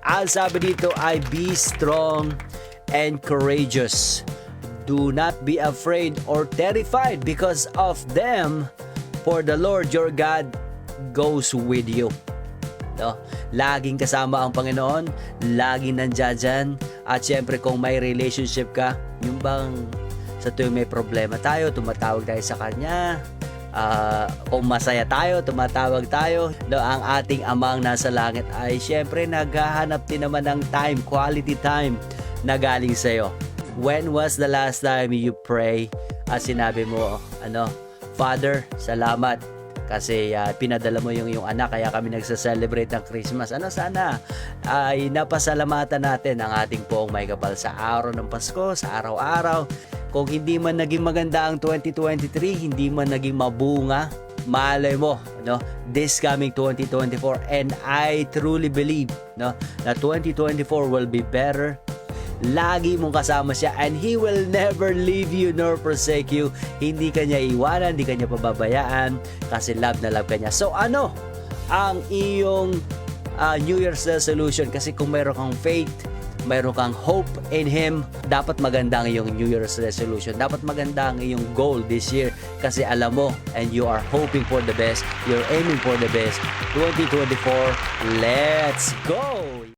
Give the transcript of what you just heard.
Ang sabi dito ay be strong and courageous. Do not be afraid or terrified because of them, for the Lord your God goes with you. No? Laging kasama ang Panginoon, laging nandiyan dyan. At syempre kung may relationship ka, yung bang sa tuwing may problema tayo, tumatawag tayo sa Kanya. Kung masaya tayo, tumatawag tayo. No, ang ating amang nasa langit ay syempre naghahanap din naman ng time, quality time na galing sa'yo. When was the last time you pray at sinabi mo, Father, salamat kasi pinadala mo yung anak kaya kami nagsa-celebrate ng Christmas. Sana ay napasalamatan natin ang ating poong may kapal sa araw ng Pasko, sa araw-araw. Kung hindi man naging maganda ang 2023, hindi man naging mabunga, malay mo, this coming 2024, and I truly believe, na 2024 will be better. Lagi mong kasama siya and He will never leave you nor forsake you. Hindi kanya iwanan, hindi kanya pababayaan kasi love na love kanya. So ano ang iyong New Year's resolution? Kasi kung mayroon kang faith, mayroon kang hope in Him, dapat maganda ang iyong New Year's resolution. Dapat maganda ang iyong goal this year kasi alam mo and you are hoping for the best, you're aiming for the best. 2024, let's go!